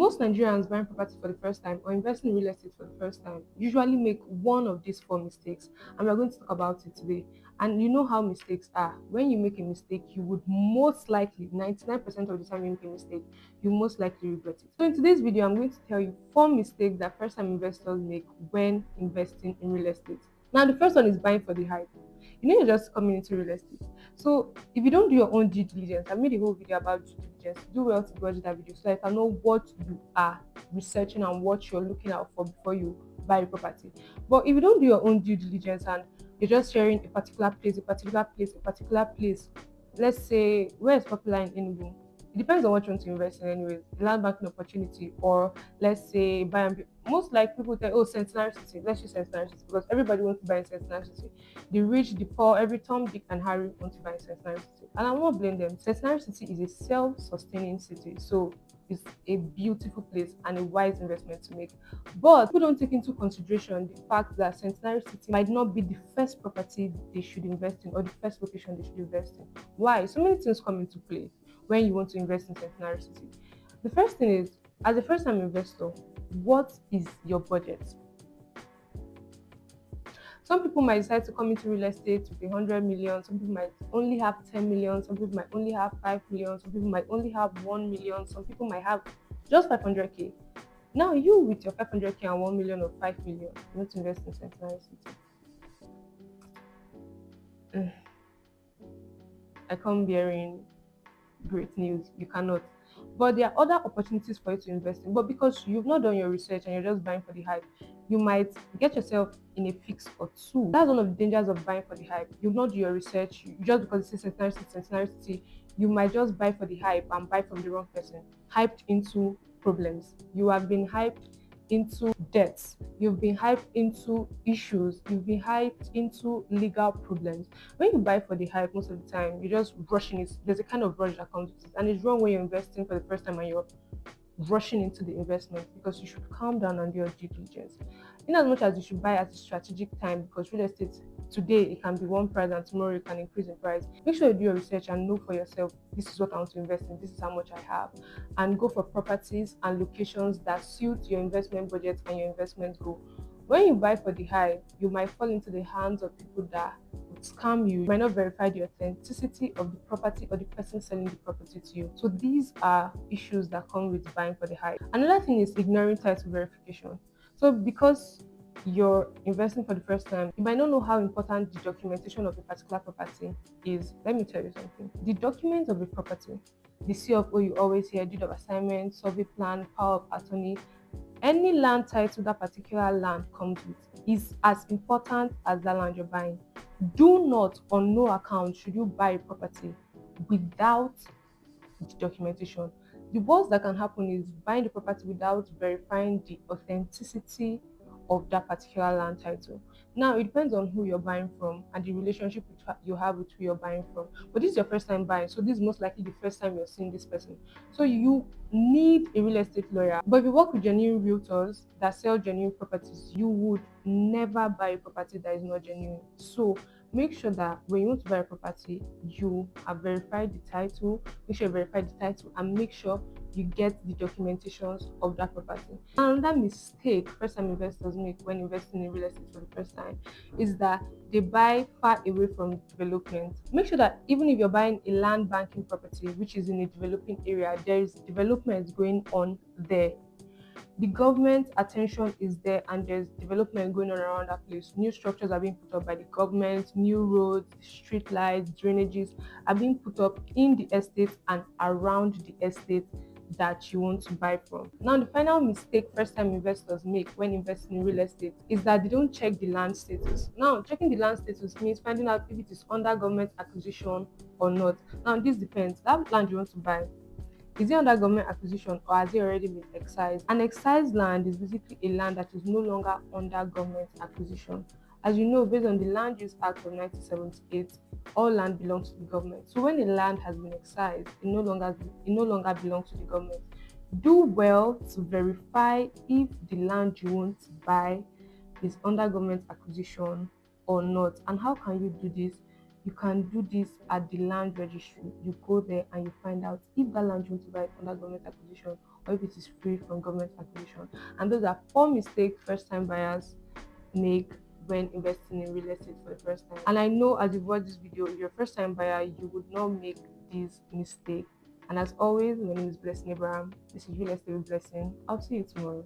Most Nigerians buying property for the first time or investing in real estate for the first time usually make one of these four mistakes, and we're going to talk about it today. And you know how mistakes are. When you make a mistake, you would most likely, 99% of the time you make a mistake, you most likely regret it. So in today's video, I'm going to tell you four mistakes that first time investors make when investing in real estate. Now, the first one is buying for the hype. You know, you're just coming into real estate. So if you don't do your own due diligence, I made a whole video about due diligence. Do well to watch that video so that you can know what you are researching and what you're looking out for before you buy a property. But if you don't do your own due diligence and you're just sharing a particular place, a particular place, a particular place, let's say where is popular in Enugu. It depends on what you want to invest in anyways. Land banking opportunity, or let's say buy and most like people tell, oh, Centenary City, let's use Centenary City because everybody wants to buy in Centenary City. The rich, the poor, every Tom, Dick, and Harry want to buy in Centenary City. And I won't blame them. Centenary City is a self-sustaining city. So it's a beautiful place and a wise investment to make. But people don't take into consideration the fact that Centenary City might not be the first property they should invest in or the first location they should invest in. Why? So many things come into play when you want to invest in Centenary City. The first thing is, as a first time investor, what is your budget? Some people might decide to come into real estate with 100 million, some people might only have 10 million, some people might only have 5 million, some people might only have 1 million, some people might have just 500k. Now, you with your 500k and 1 million or 5 million, you want to invest in Centenary City. I come bearing great news. You cannot. But there are other opportunities for you to invest in. But because you've not done your research and you're just buying for the hype, you might get yourself in a fix or two. That's one of the dangers of buying for the hype. You've not do your research. Just because it says Centenary City, you might just buy for the hype and buy from the wrong person. Hyped into problems. You have been hyped into debts, you've been hyped into issues, you've been hyped into legal problems. When you buy for the hype, most of the time you're just rushing it. There's a kind of rush that comes with it, and it's wrong when you're investing for the first time and you're rushing into the investment, because you should calm down and do your due diligence. In as much as you should buy at a strategic time, because real estate today it can be one price and tomorrow it can increase in price. Make sure you do your research and know for yourself, this is what I want to invest in, this is how much I have, and go for properties and locations that suit your investment budget and your investment goal. When you buy for the high, you might fall into the hands of people that would scam you. You might not verify the authenticity of the property or the person selling the property to you. So these are issues that come with buying for the high. Another thing is ignoring title verification. So because you're investing for the first time, you might not know how important the documentation of a particular property is. Let me tell you something. The documents of a property, the CFO you always hear, deed of assignment, survey plan, power of attorney, any land title that particular land comes with is as important as that land you're buying. Do not, on no account, should you buy a property without the documentation. The worst that can happen is buying the property without verifying the authenticity of that particular land title. Now, it depends on who you're buying from and the relationship you have with who you're buying from. But this is your first time buying, so this is most likely the first time you're seeing this person. So you need a real estate lawyer. But if you work with genuine realtors that sell genuine properties, you would never buy a property that is not genuine. So make sure that when you want to buy a property, you have verified the title, make sure you verify the title, and make sure you get the documentations of that property. Another mistake first time investors make when investing in real estate for the first time is that they buy far away from development. Make sure that even if you're buying a land banking property which is in a developing area, there is development going on there. The government attention is there and there's development going on around that place. New structures are being put up by the government, new roads, street lights, drainages are being put up in the estate and around the estate that you want to buy from. Now, the final mistake first time investors make when investing in real estate is that they don't check the land status. Now, checking the land status means finding out if it is under government acquisition or not. Now, this depends. That land you want to buy, is it under government acquisition or has it already been excised? An excised land is basically a land that is no longer under government acquisition. As you know, based on the Land Use Act of 1978, all land belongs to the government. So when a land has been excised, it no longer belongs to the government. Do well to verify if the land you want to buy is under government acquisition or not. And how can you do this? You can do this at the land registry. You go there and you find out if that land you want to buy is under government acquisition or if it is free from government acquisition. And those are four mistakes first time buyers make when investing in real estate for the first time. And I know as you've watched this video, if you're a first time buyer, you would not make these mistakes. And as always, my name is Blessing Abraham. This is Real Estate with Blessing. I'll see you tomorrow.